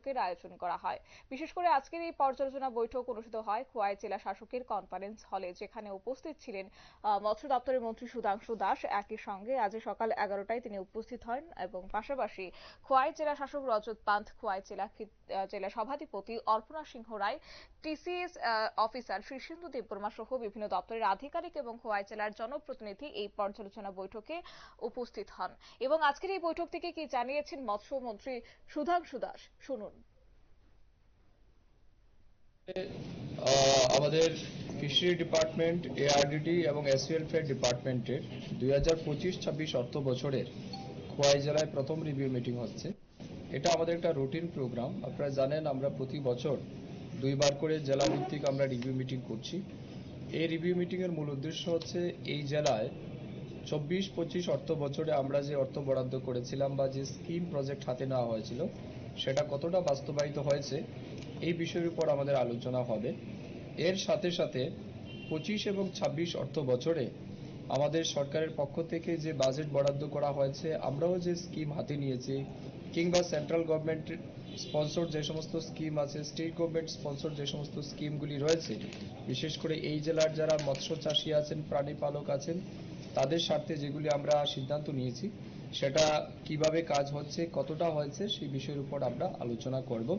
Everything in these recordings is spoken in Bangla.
বৈঠকের আয়োজন করা হয়। বিশেষ করে আজকের এই পর্যালোচনা বৈঠক অনুষ্ঠিত হয় খোয়াই জেলা শাসকের কনফারেন্স হলে, যেখানে উপস্থিত ছিলেন মৎস্য দপ্তরের মন্ত্রী সুধাংশু দাস। একই সঙ্গে আজ সকাল 11টায় তিনি উপস্থিত হন এবং পাশাপাশি খোয়াই জেলা শাসক রজত পান্থ, খোয়াই জেলা সভাধিপতি অর্পণা সিংহ রায়, টিসিএস অফিসার শীর্ষেন্দু দেববর্মা সহ বিভিন্ন দপ্তরের আধিকারিক এবং খোয়াই জেলার জনপ্রতিনিধি এই পর্যালোচনা বৈঠকে উপস্থিত হন। এবং আজকের এই বৈঠক থেকে কি জানিয়েছেন মৎস্যমন্ত্রী সুধাংশু দাস, শুনুন। আমাদের ফিশারি ডিপার্টমেন্ট, এআরডিডি এবং এসসি ওয়েলফেয়ার ডিপার্টমেন্টের 2025-26 অর্থ বছরের খোয়াই জেলায় প্রথম রিভিউ মিটিং হচ্ছে। এটা আমাদের একটা রুটিন প্রোগ্রাম। আপনারা জানেন আমরা প্রতি বছর 2বার করে জেলা ভিত্তিক আমরা রিভিউ মিটিং করছি। এই রিভিউ মিটিং এর মূল উদ্দেশ্য হচ্ছে এই জেলায় 24-25 অর্থ বছরে আমরা যে অর্থ বরাদ্দ করেছিলাম বা যে স্কিম প্রজেক্ট হাতে নেওয়া হয়েছিল সেটা কতটা বাস্তবায়িত হয়েছে এই বিষয়ের উপর আমাদের আলোচনা হবে। এর সাথে সাথে 25 এবং 26 অর্থ বছরে আমাদের সরকারের পক্ষ থেকে যে বাজেট বরাদ্দ করা হয়েছে, আমরাও যে স্কিম হাতে নিয়েছি, কিংবা সেন্ট্রাল গভর্নমেন্ট স্পন্সর যে সমস্ত স্কিম আছে, স্টেট গভর্নমেন্ট স্পন্সর যে সমস্ত স্কিমগুলি রয়েছে, বিশেষ করে এই জেলার যারা মৎস্য চাষী আছেন, প্রাণী পালক আছেন, তাদের স্বার্থে যেগুলি আমরা সিদ্ধান্ত নিয়েছি সেটা কিভাবে কাজ হচ্ছে, কতটা হয়েছে সেই বিষয়ের উপর আমরা আলোচনা করব।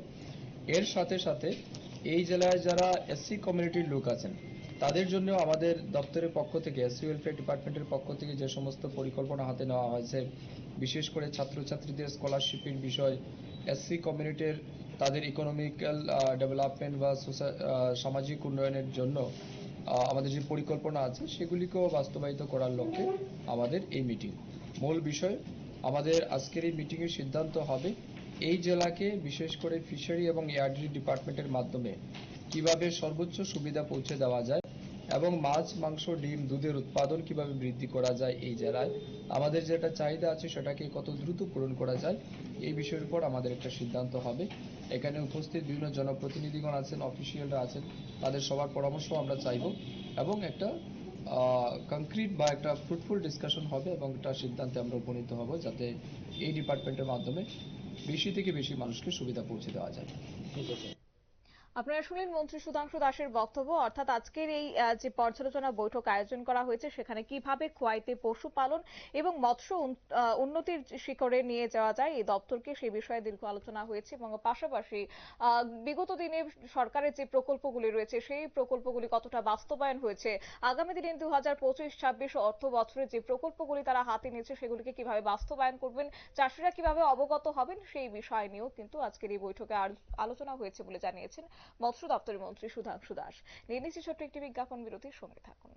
এর সাথে সাথে এই জেলায় যারা এসসি কমিউনিটির লোক আছেন তাদের জন্য আমাদের দপ্তরের পক্ষ থেকে, এসসি ওয়েলফেয়ার ডিপার্টমেন্টের পক্ষ থেকে যে সমস্ত পরিকল্পনা হাতে নেওয়া হয়েছে, বিশেষ করে ছাত্রছাত্রীদের স্কলারশিপের বিষয়, এসসি কমিউনিটির তাদের ইকোনমিক্যাল ডেভেলপমেন্ট বা সামাজিক উন্নয়নের জন্য আমাদের যে পরিকল্পনা আছে সেগুলিকেও বাস্তবায়িত করার লক্ষ্যে আমাদের এই মিটিং। মূল বিষয় আমাদের আজকের এই মিটিংয়ের সিদ্ধান্ত হবে এই জেলাকে বিশেষ করে ফিশারি এবং এআরডি ডিপার্টমেন্টের মাধ্যমে কিভাবে সর্বোচ্চ সুবিধা পৌঁছে দেওয়া যায় এবং মাছ, মাংস, ডিম, দুধের উৎপাদন কিভাবে বৃদ্ধি করা যায় এই জেলায়, আমাদের যেটা চাহিদা আছে সেটাকে কত দ্রুত পূরণ করা যায় এই বিষয়ের উপর আমাদের একটা সিদ্ধান্ত হবে। এখানে উপস্থিত বিভিন্ন জনপ্রতিনিধিগণ আছেন, অফিসিয়ালরা আছেন, তাদের সবার পরামর্শ আমরা চাইব এবং একটা কংক্রিট বা একটা ফ্রুটফুল ডিসকাশন হবে এবং একটা সিদ্ধান্তে আমরা উপনীত হব যাতে এই ডিপার্টমেন্টের মাধ্যমে বেশি থেকে বেশি মানুষকে সুবিধা পৌঁছে দেওয়া যায়। আপনারা শুনলেন মন্ত্রী সুধাংশু দাসের বক্তব্য। অর্থাৎ আজকের এই যে পর্যালোচনা বৈঠক আয়োজন করা হয়েছে সেখানে কিভাবে খোয়াইতে পশুপালন এবং মৎস্য উন্নতির শিখরে নিয়ে যাওয়া যায় এই দপ্তরকে, সেই বিষয়ে দীর্ঘ আলোচনা হয়েছে এবং পাশাপাশি বিগত দিনে সরকারের যে প্রকল্পগুলি রয়েছে সেই প্রকল্পগুলি কতটা বাস্তবায়ন হয়েছে, আগামী দিনে 2025-26 অর্থ বছরে যে প্রকল্পগুলি তারা হাতে নিয়েছে সেগুলিকে কিভাবে বাস্তবায়ন করবেন, চাষিরা কিভাবে অবগত হবেন সেই বিষয় নিয়েও কিন্তু আজকের এই বৈঠকে আলোচনা হয়েছে বলে জানিয়েছেন মৎস্য দপ্তরের মন্ত্রী সুধাংশু দাস। নিয়ে নিচ্ছি ছোট্ট একটি বিজ্ঞাপন বিরতির, সঙ্গে থাকুন।